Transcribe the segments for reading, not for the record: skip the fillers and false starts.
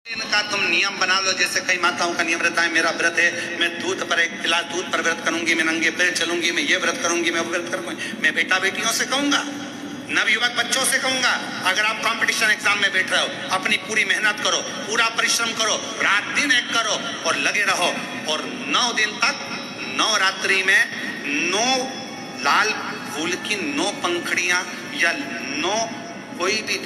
इनका तुम नियम बना लो, जैसे कई माताओं का नियम रहता है, मेरा व्रत है, मैं दूध पर एक गिलास दूध पर व्रत करूंगी, मैं नंगे पैर चलूंगी, मैं ये व्रत करूंगी, मैं वो व्रत करूंगी। मैं बेटा बेटियों से कहूंगा, नवयुवक बच्चों से कहूंगा, अगर आप कंपटीशन एग्जाम में बैठ रहे हो, अपनी पूरी मेहनत करो, पूरा परिश्रम करो, रात दिन एक करो और लगे रहो। और 9 दिन तक, 9 रात्रि में 9 लाल फूल की 9 पंखड़ियां या 9 कोई भी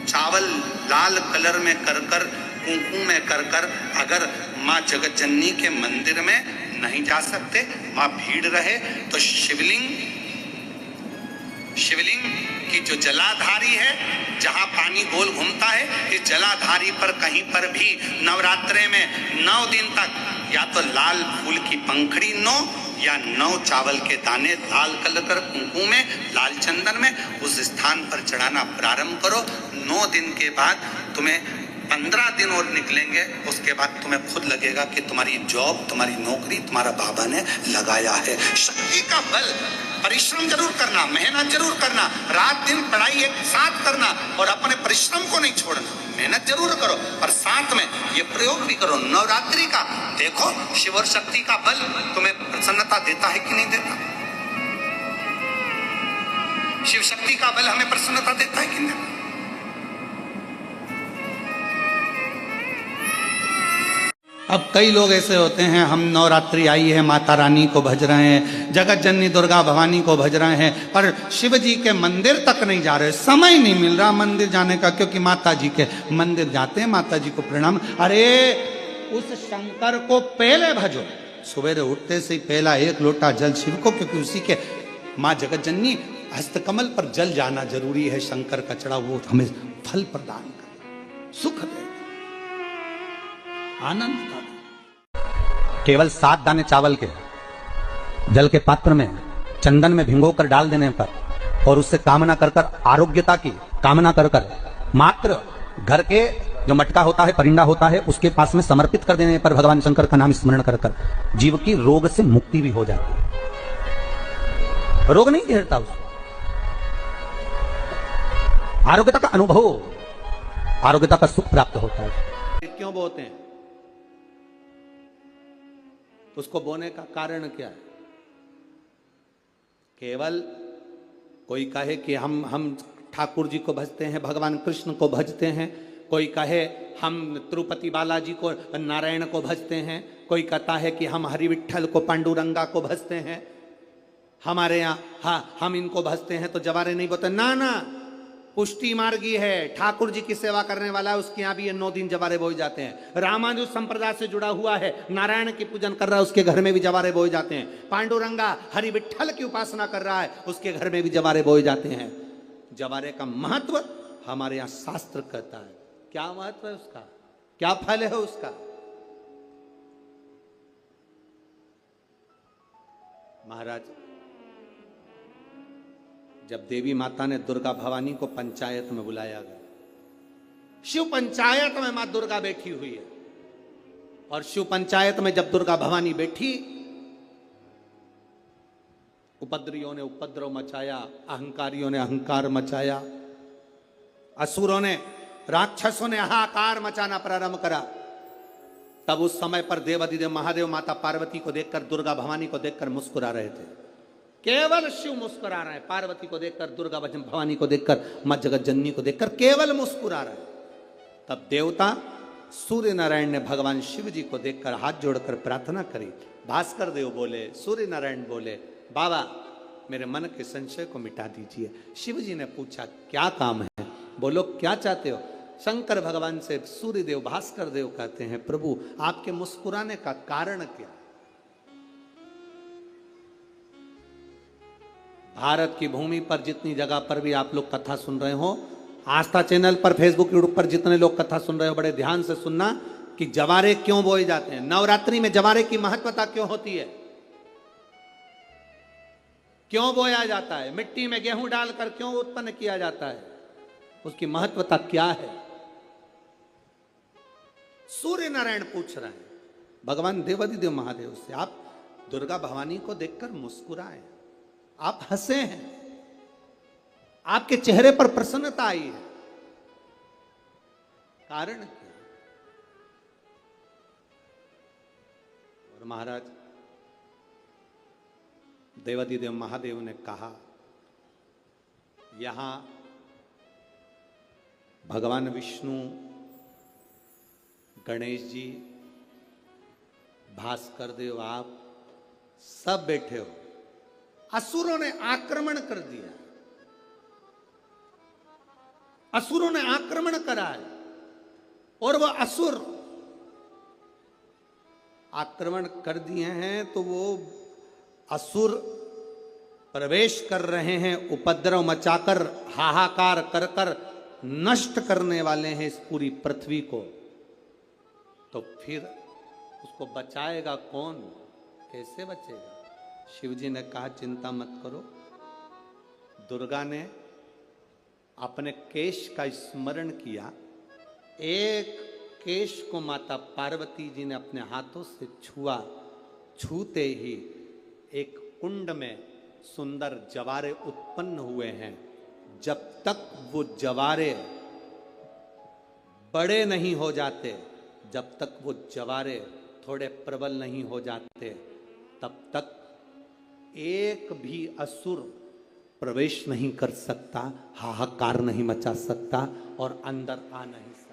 चावल लाल कलर में कर कर, कुंकू में कर कर, अगर माँ जगत जननी के मंदिर में नहीं जा सकते, वहां भीड़ रहे तो शिवलिंग की जो जलाधारी है, जहां पानी गोल घूमता है, इस जलाधारी पर कहीं पर भी नवरात्रे में 9 दिन तक या तो लाल फूल की पंखड़ी 9 या 9 चावल के दाने लाल कलर कर कुंकू में, लाल चंदन में उस स्थान पर चढ़ाना प्रारंभ करो। 9 दिन के बाद तुम्हें 15 दिन और निकलेंगे, उसके बाद तुम्हें खुद लगेगा कि तुम्हारी जॉब, तुम्हारी नौकरी तुम्हारा बाबा ने लगाया है। शक्ति का बल, परिश्रम जरूर करना, मेहनत जरूर करना, रात दिन पढ़ाई एक साथ करना और अपने परिश्रम को नहीं छोड़ना। मेहनत जरूर करो पर साथ में ये प्रयोग भी करो नवरात्रि का। देखो शिव और शक्ति का बल तुम्हें प्रसन्नता देता है कि नहीं देता। शिव शक्ति का बल हमें प्रसन्नता देता है कि नहीं। अब कई लोग ऐसे होते हैं, हम नवरात्रि आई है, माता रानी को भज रहे हैं, जगत जननी दुर्गा भवानी को भज रहे हैं, पर शिव जी के मंदिर तक नहीं जा रहे, समय नहीं मिल रहा मंदिर जाने का, क्योंकि माता जी के मंदिर जाते हैं, माता जी को प्रणाम। अरे उस शंकर को पहले भजो, सवेरे उठते से ही पहला 1 लोटा जल शिव को, क्योंकि उसी के माँ जगत जननी हस्तकमल पर जल जाना जरूरी है। शंकर का चढ़ा वो हमें फल प्रदान करे, सुख दे, आनंद का। केवल 7 दाने चावल के जल के पात्र में चंदन में भिगोकर डाल देने पर और उससे कामना कर कर, आरोग्यता की कामना कर कर, मात्र घर के जो मटका होता है, परिंदा होता है, उसके पास में समर्पित कर देने पर भगवान शंकर का नाम स्मरण कर कर जीव की रोग से मुक्ति भी हो जाती है। रोग नहीं घेरता उसको, आरोग्यता का अनुभव, आरोग्यता का सुख प्राप्त होता है। क्यों बोते हैं? उसको बोने का कारण क्या है? केवल कोई कहे कि हम ठाकुर जी को भजते हैं, भगवान कृष्ण को भजते हैं, कोई कहे हम तिरुपति बालाजी को, नारायण को भजते हैं, कोई कहता है कि हम हरि विठल को, पांडुरंगा को भजते हैं, हमारे यहाँ हाँ हम इनको भजते हैं तो जवारे नहीं बोते। ना ना, पुष्टि मार्गी है, ठाकुर जी की सेवा करने वाला है, उसके यहाँ भी ये 9 दिन जवारे बोए जाते हैं। रामानुज संप्रदाय से जुड़ा हुआ है, नारायण की पूजन कर रहा है, उसके घर में भी जवारे बोए जाते हैं। पांडुरंगा हरि विठल की उपासना कर रहा है, उसके घर में भी जवारे बोए जाते हैं। जवारे का महत्व हमारे यहाँ शास्त्र कहता है। क्या महत्व है उसका, क्या फल है उसका? महाराज, जब देवी माता ने दुर्गा भवानी को पंचायत में बुलाया गया, शिव पंचायत में मां दुर्गा बैठी हुई है, और शिव पंचायत में जब दुर्गा भवानी बैठी, उपद्रवियों ने उपद्रव मचाया, अहंकारियों ने अहंकार मचाया, असुरों ने, राक्षसों ने हाहाकार मचाना प्रारंभ करा। तब उस समय पर देवाधिदेव महादेव माता पार्वती को देखकर, दुर्गा भवानी को देखकर मुस्कुरा रहे थे। केवल शिव मुस्कुरा रहे हैं, पार्वती को देखकर, दुर्गा भवानी को देखकर, मां जगत जननी को देखकर केवल मुस्कुरा रहे हैं। तब देवता सूर्य नारायण ने भगवान शिव जी को देखकर हाथ जोड़कर प्रार्थना करी। भास्कर देव बोले, सूर्य नारायण बोले, बाबा मेरे मन के संशय को मिटा दीजिए। शिव जी ने पूछा क्या काम है, बोलो क्या चाहते हो? शंकर भगवान से सूर्य देव, भास्कर देव कहते हैं, प्रभु आपके मुस्कुराने का कारण क्या? भारत की भूमि पर जितनी जगह पर भी आप लोग कथा सुन रहे हो, आस्था चैनल पर, फेसबुक, यूट्यूब पर जितने लोग कथा सुन रहे हो, बड़े ध्यान से सुनना कि जवारे क्यों बोए जाते हैं। नवरात्रि में जवारे की महत्वता क्यों होती है, क्यों बोया जाता है, मिट्टी में गेहूं डालकर क्यों उत्पन्न किया जाता है, उसकी महत्वता क्या है? सूर्य नारायण पूछ रहे हैं भगवान देवाधिदेव महादेव से, आप दुर्गा भवानी को देखकर मुस्कुराए, आप हंसे हैं, आपके चेहरे पर प्रसन्नता आई है, कारण क्या? महाराज देवाधिदेव महादेव ने कहा, यहां भगवान विष्णु, गणेश जी, भास्कर देव, आप सब बैठे हो। असुरों ने आक्रमण कर दिया, असुरों ने आक्रमण करा है और वह असुर आक्रमण कर दिए हैं तो वो असुर प्रवेश कर रहे हैं, उपद्रव मचाकर, हाहाकार कर कर नष्ट करने वाले हैं इस पूरी पृथ्वी को। तो फिर उसको बचाएगा कौन, कैसे बचेगा? शिव जी ने कहा चिंता मत करो। दुर्गा ने अपने केश का स्मरण किया, एक केश को माता पार्वती जी ने अपने हाथों से छुआ, छूते ही एक कुंड में सुंदर जवारे उत्पन्न हुए हैं। जब तक वो जवारे बड़े नहीं हो जाते, जब तक वो जवारे थोड़े प्रबल नहीं हो जाते, तब तक एक भी असुर प्रवेश नहीं कर सकता, हाहाकार नहीं मचा सकता और अंदर आ नहीं सकता।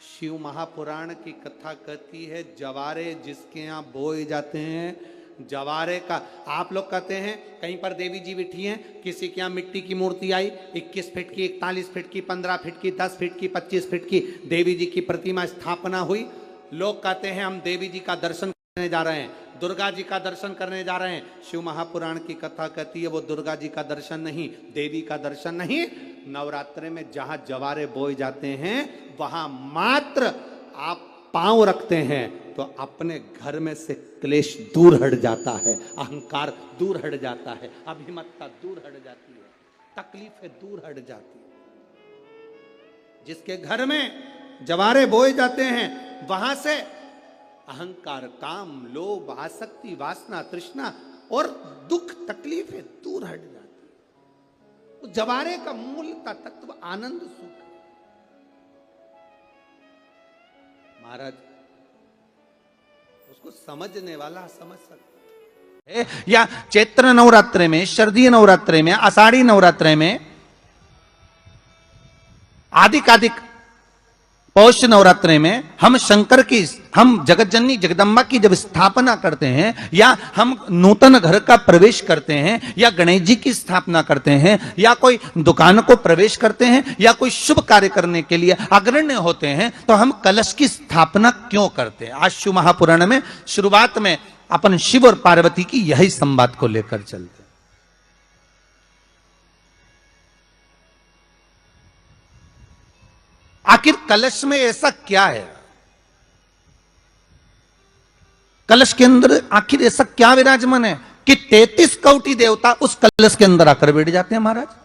शिव महापुराण की कथा कहती है, जवारे जिसके यहाँ बोए जाते हैं, जवारे का, आप लोग कहते हैं कहीं पर देवी जी बैठी हैं, किसी के यहाँ मिट्टी की मूर्ति आई, 21 फीट की, 41 फीट की, 15 फीट की, 10 फीट की, 25 फीट की देवी जी की प्रतिमा स्थापना हुई। लोग कहते हैं हम देवी जी का दर्शन करने जा रहे हैं, दुर्गा जी का दर्शन करने जा रहे हैं। शिव महापुराण की कथा कहती है वो दुर्गा जी का दर्शन नहीं, देवी का दर्शन नहीं। नवरात्रे में जहां जवारे बोए जाते हैं वहां मात्र आप पांव रखते हैं तो अपने घर में से क्लेश दूर हट जाता है, अहंकार दूर हट जाता है, अभिमतता दूर हट जाती है, तकलीफें दूर हट जाती है। जिसके घर में जवारे बोए जाते हैं वहां से अहंकार, काम, लोभ, आसक्ति, वासना, तृष्णा और दुख, तकलीफें दूर हट जाती है। तो जवारे का मूल का तत्व आनंद, सुख। महाराज उसको समझने वाला समझ सकता है। या चैत्र नवरात्रे में, शरदीय नवरात्रे में, आषाढ़ी नवरात्रे में, आदिक पौष नवरात्रे में हम शंकर की, हम जगत जननी जगदम्बा की जब स्थापना करते हैं, या हम नूतन घर का प्रवेश करते हैं, या गणेश जी की स्थापना करते हैं, या कोई दुकान को प्रवेश करते हैं, या कोई शुभ कार्य करने के लिए अग्रण्य होते हैं, तो हम कलश की स्थापना क्यों करते हैं? आज शिव महापुराण में शुरुआत में अपन शिव और पार्वती की यही संवाद को लेकर चलते हैं। आखिर कलश में ऐसा क्या है? कलश के अंदर आखिर ऐसा क्या विराजमान है कि 33 कोटि देवता उस कलश के अंदर आकर बैठ जाते हैं? महाराज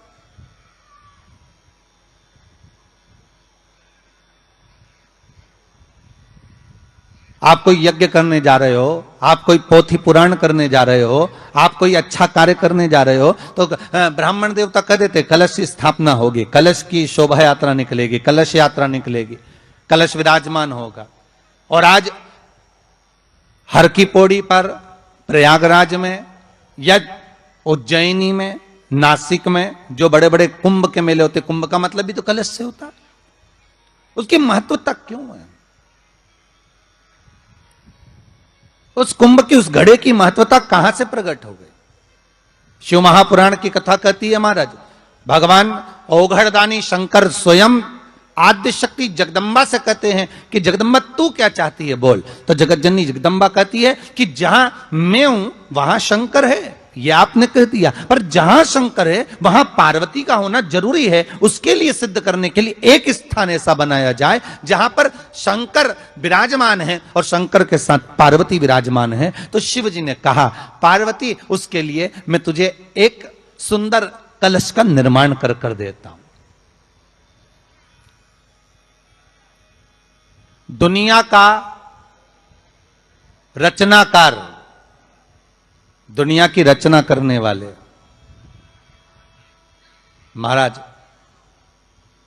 आप कोई यज्ञ करने जा रहे हो, आप कोई पोथी पुराण करने जा रहे हो, आप कोई अच्छा कार्य करने जा रहे हो, तो ब्राह्मण देवता कह देते कलश की स्थापना होगी, कलश की शोभा यात्रा निकलेगी, कलश यात्रा निकलेगी, कलश विराजमान होगा। और आज हर की पौड़ी पर, प्रयागराज में या उज्जैनी में, नासिक में जो बड़े बड़े कुंभ के मेले होते, कुंभ का मतलब भी तो कलश से होता, उसकी महत्वता क्यों है? उस कुंभ की, उस घड़े की महत्वता कहां से प्रकट हो गई? शिव महापुराण की कथा कहती है महाराज, भगवान औघड़दानी शंकर स्वयं आद्य शक्ति जगदम्बा से कहते हैं कि जगदम्बा तू क्या चाहती है बोल। तो जगत जननी जगदम्बा कहती है कि जहां मैं हूं वहां शंकर है, ये आपने कह दिया, पर जहां शंकर है वहां पार्वती का होना जरूरी है। उसके लिए सिद्ध करने के लिए एक स्थान ऐसा बनाया जाए जहां पर शंकर विराजमान है और शंकर के साथ पार्वती विराजमान है। तो शिव जी ने कहा पार्वती, उसके लिए मैं तुझे एक सुंदर कलश का निर्माण कर देता हूं। दुनिया का रचनाकार, दुनिया की रचना करने वाले महाराज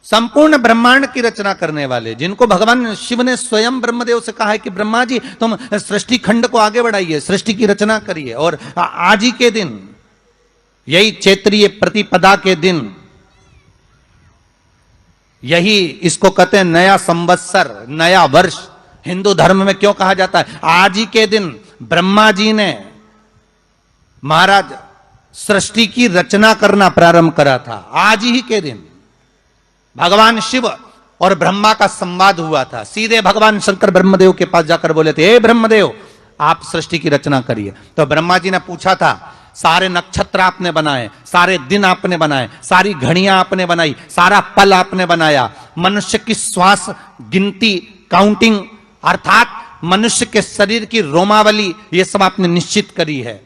संपूर्ण ब्रह्मांड की रचना करने वाले, जिनको भगवान शिव ने स्वयं ब्रह्मदेव से कहा है कि ब्रह्मा जी तुम सृष्टि खंड को आगे बढ़ाइए, सृष्टि की रचना करिए। और आज ही के दिन, यही चैत्रीय प्रतिपदा के दिन, यही इसको कहते हैं नया संवत्सर, नया वर्ष। हिंदू धर्म में क्यों कहा जाता है? आज ही के दिन ब्रह्मा जी ने महाराज सृष्टि की रचना करना प्रारंभ करा था। आज ही के दिन भगवान शिव और ब्रह्मा का संवाद हुआ था। सीधे भगवान शंकर ब्रह्मदेव के पास जाकर बोले थे, हे ब्रह्मदेव आप सृष्टि की रचना करिए। तो ब्रह्मा जी ने पूछा था, सारे नक्षत्र आपने बनाए, सारे दिन आपने बनाए, सारी घड़ियां आपने बनाई, सारा पल आपने बनाया, मनुष्य की श्वास गिनती, काउंटिंग, अर्थात मनुष्य के शरीर की रोमावली, ये सब आपने निश्चित करी है।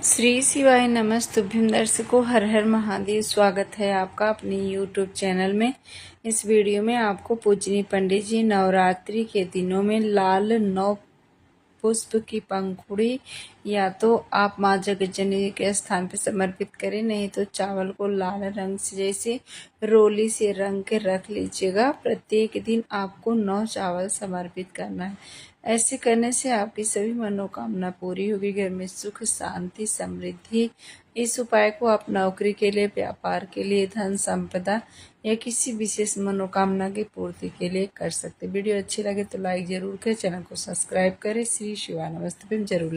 श्री शिवाय नमस्तुभ्यं। दर्शकों, हर हर महादेव। स्वागत है आपका अपने YouTube चैनल में। इस वीडियो में आपको पूजनीय पंडित जी नवरात्रि के दिनों में लाल 9 पुष्प की पंखुड़ी या तो आप माँ जगज्जननी के स्थान पर समर्पित करें, नहीं तो चावल को लाल रंग से जैसे रोली से रंग के रख लीजिएगा। प्रत्येक दिन आपको 9 चावल समर्पित करना है। ऐसे करने से आपकी सभी मनोकामना पूरी होगी, घर में सुख शांति समृद्धि। इस उपाय को आप नौकरी के लिए, व्यापार के लिए, धन संपदा या किसी विशेष मनोकामना की पूर्ति के लिए कर सकते। वीडियो अच्छी लगे तो लाइक जरूर करें, चैनल को सब्सक्राइब करें। श्री शिवाय नमस्तुभ्यं जरूर